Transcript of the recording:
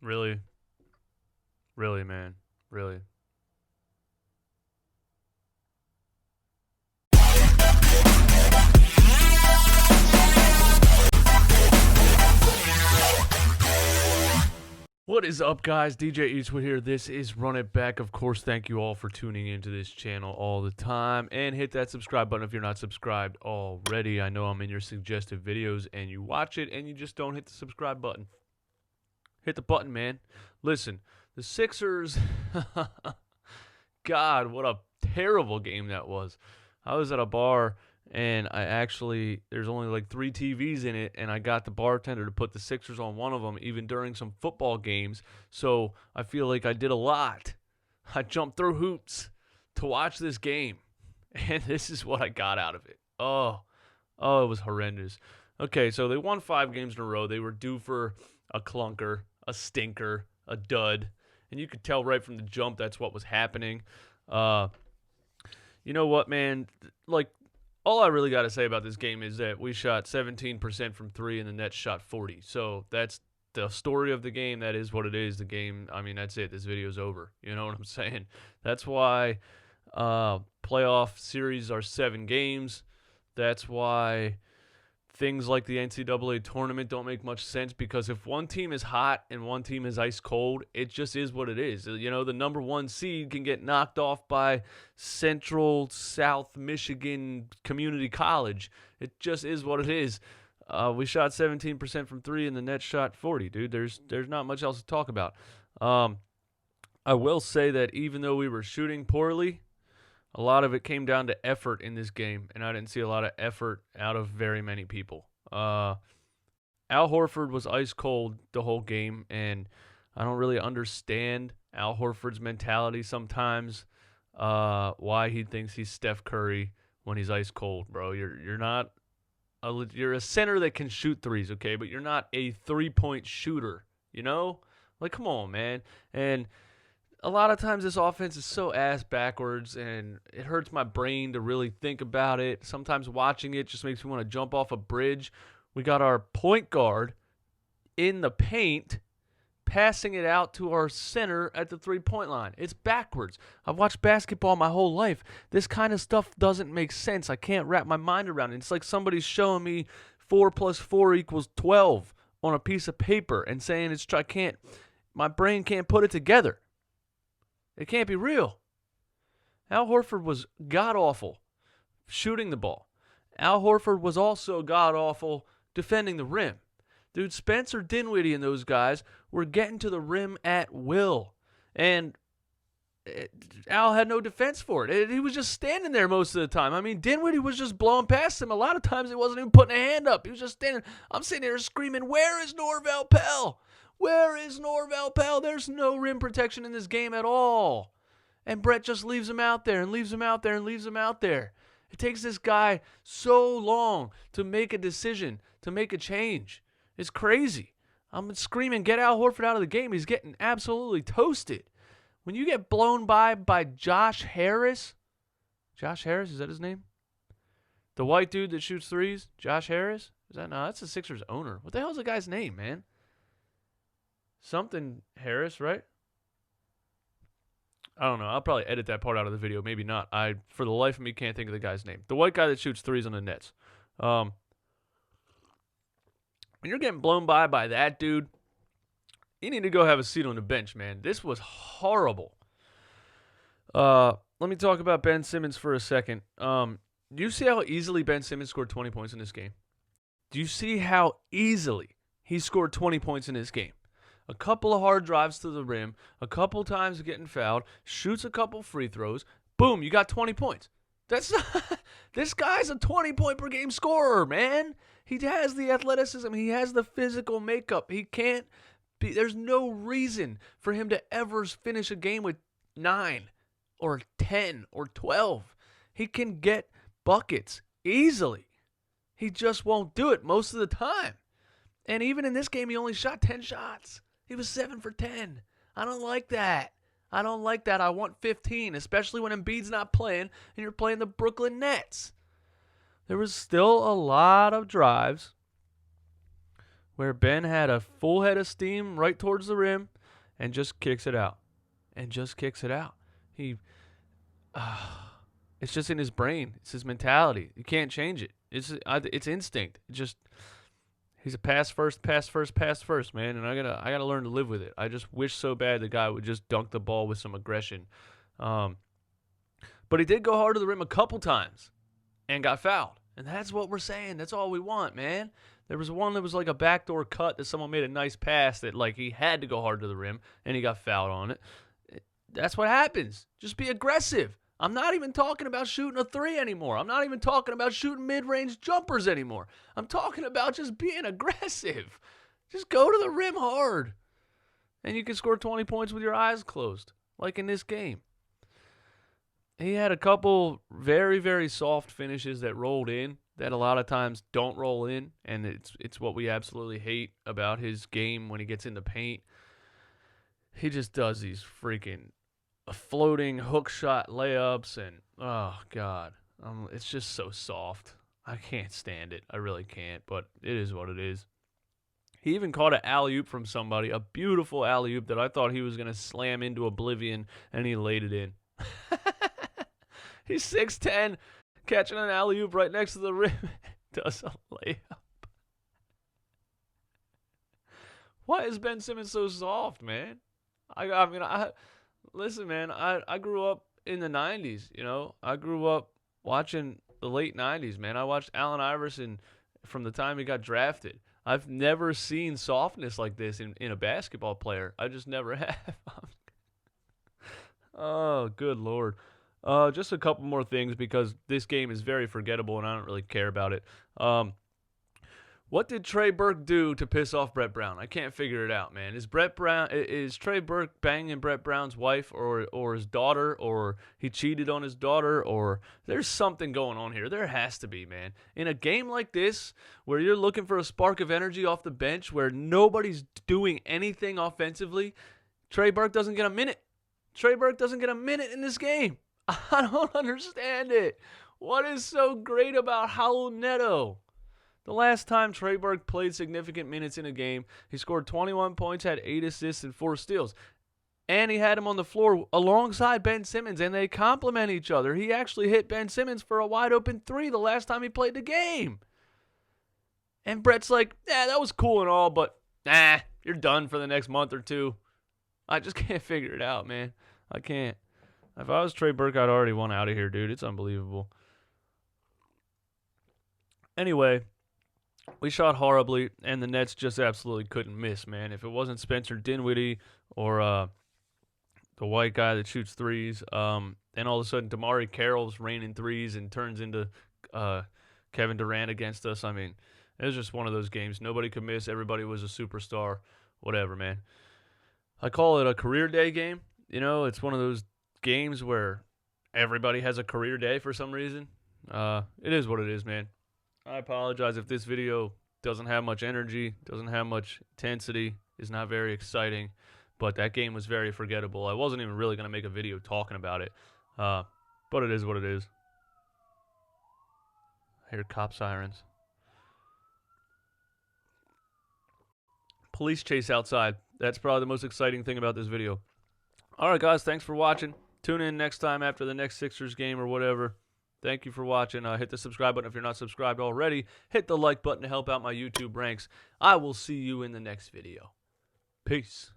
Really? Really, man. Really. What is up, guys? DJ Eastwood here. This is Run It Back. Of course, thank you all for tuning into this channel all the time. And hit that subscribe button if you're not subscribed already. I know I'm in your suggested videos and you watch it and you just don't hit the subscribe button. Hit the button, man. Listen, the Sixers, God, what a terrible game that was. I was at a bar and there's only like 3 TVs in it, and I got the bartender to put the Sixers on one of them, even during some football games. So I feel like I did a lot. I jumped through hoops to watch this game, and this is what I got out of it. Oh, it was horrendous. Okay, so they won 5 games in a row. They were due for a clunker, a stinker, a dud, and you could tell right from the jump that's what was happening. You know what, man? Like, all I really got to say about this game is that we shot 17% from 3 and the Nets shot 40. So that's the story of the game. That is what it is. The game, I mean, that's it. This video's over. You know what I'm saying? That's why playoff series are 7 games. That's why things like the NCAA tournament don't make much sense, because if one team is hot and one team is ice cold, it just is what it is. You know, the number 1 seed can get knocked off by Central South Michigan Community College. It just is what it is. We shot 17% from 3 and the Nets shot 40, dude. There's not much else to talk about. I will say that even though we were shooting poorly, a lot of it came down to effort in this game, and I didn't see a lot of effort out of very many people. Al Horford was ice cold the whole game, and I don't really understand Al Horford's mentality sometimes, why he thinks he's Steph Curry when he's ice cold, bro. You're a center that can shoot threes, okay, but you're not a three-point shooter, you know? Like, come on, man. And a lot of times this offense is so ass backwards, and it hurts my brain to really think about it. Sometimes watching it just makes me want to jump off a bridge. We got our point guard in the paint passing it out to our center at the three-point line. It's backwards. I've watched basketball my whole life. This kind of stuff doesn't make sense. I can't wrap my mind around it. It's like somebody's showing me 4 + 4 = 12 on a piece of paper and saying my brain can't put it together. It can't be real. Al Horford was god-awful shooting the ball. Al Horford was also god-awful defending the rim. Dude, Spencer Dinwiddie and those guys were getting to the rim at will. And Al had no defense for it. He was just standing there most of the time. I mean, Dinwiddie was just blowing past him. A lot of times he wasn't even putting a hand up. He was just standing. I'm sitting there screaming, where is Norvel Pell? Where is Norvel Pell? There's no rim protection in this game at all. And Brett just leaves him out there and leaves him out there and leaves him out there. It takes this guy so long to make a decision, to make a change. It's crazy. I'm screaming, get Al Horford out of the game. He's getting absolutely toasted. When you get blown by Josh Harris, is that his name? The white dude that shoots threes, Josh Harris? No, that's the Sixers owner. What the hell's the guy's name, man? Something Harris, right? I don't know. I'll probably edit that part out of the video. Maybe not. I, for the life of me, can't think of the guy's name. The white guy that shoots threes on the Nets. When you're getting blown by that dude, you need to go have a seat on the bench, man. This was horrible. Let me talk about Ben Simmons for a second. Do you see how easily Ben Simmons scored 20 points in this game? Do you see how easily he scored 20 points in this game? A couple of hard drives to the rim, a couple times getting fouled, shoots a couple free throws, boom, you got 20 points. This guy's a 20-point per game scorer, man. He has the athleticism. He has the physical makeup. There's no reason for him to ever finish a game with 9 or 10 or 12. He can get buckets easily. He just won't do it most of the time. And even in this game, he only shot 10 shots. He was 7 for 10. I don't like that. I want 15, especially when Embiid's not playing and you're playing the Brooklyn Nets. There was still a lot of drives where Ben had a full head of steam right towards the rim and just kicks it out. And just kicks it out. It's just in his brain. It's his mentality. You can't change it. It's instinct. He's a pass first, man. And I gotta learn to live with it. I just wish so bad the guy would just dunk the ball with some aggression. But he did go hard to the rim a couple times and got fouled. And that's what we're saying. That's all we want, man. There was one that was like a backdoor cut that someone made a nice pass that like he had to go hard to the rim and he got fouled on it. That's what happens. Just be aggressive. I'm not even talking about shooting a three anymore. I'm not even talking about shooting mid-range jumpers anymore. I'm talking about just being aggressive. Just go to the rim hard. And you can score 20 points with your eyes closed, like in this game. He had a couple very, very soft finishes that rolled in that a lot of times don't roll in, and it's what we absolutely hate about his game when he gets in the paint. He just does these freaking floating hook shot layups, and oh god, it's just so soft. I can't stand it. I really can't, but it is what it is. He even caught an alley-oop from somebody, a beautiful alley-oop that I thought he was going to slam into oblivion, and he laid it in. He's 6'10", catching an alley-oop right next to the rim. Does a layup. Why is Ben Simmons so soft, man? Listen, man, I grew up in the 90s, you know. I grew up watching the late 90s, man. I watched Allen Iverson from the time he got drafted. I've never seen softness like this in a basketball player. I just never have. Oh, good Lord. Just a couple more things because this game is very forgettable and I don't really care about it. What did Trey Burke do to piss off Brett Brown? I can't figure it out, man. Is Trey Burke banging Brett Brown's wife or his daughter, or he cheated on his daughter, or there's something going on here. There has to be, man. In a game like this, where you're looking for a spark of energy off the bench, where nobody's doing anything offensively, Trey Burke doesn't get a minute. Trey Burke doesn't get a minute in this game. I don't understand it. What is so great about Raul Neto? The last time Trey Burke played significant minutes in a game, he scored 21 points, had 8 assists, and 4 steals. And he had him on the floor alongside Ben Simmons, and they complement each other. He actually hit Ben Simmons for a wide-open 3 the last time he played the game. And Brett's like, yeah, that was cool and all, but you're done for the next month or two. I just can't figure it out, man. I can't. If I was Trey Burke, I'd already want out of here, dude. It's unbelievable. Anyway, we shot horribly, and the Nets just absolutely couldn't miss, man. If it wasn't Spencer Dinwiddie or the white guy that shoots threes, then all of a sudden Damari Carroll's raining threes and turns into Kevin Durant against us. I mean, it was just one of those games. Nobody could miss. Everybody was a superstar. Whatever, man. I call it a career day game. You know, it's one of those games where everybody has a career day for some reason. It is what it is, man. I apologize if this video doesn't have much energy, doesn't have much intensity, is not very exciting, but that game was very forgettable. I wasn't even really going to make a video talking about it, but it is what it is. I hear cop sirens. Police chase outside. That's probably the most exciting thing about this video. All right, guys, thanks for watching. Tune in next time after the next Sixers game or whatever. Thank you for watching. Hit the subscribe button if you're not subscribed already. Hit the like button to help out my YouTube ranks. I will see you in the next video. Peace.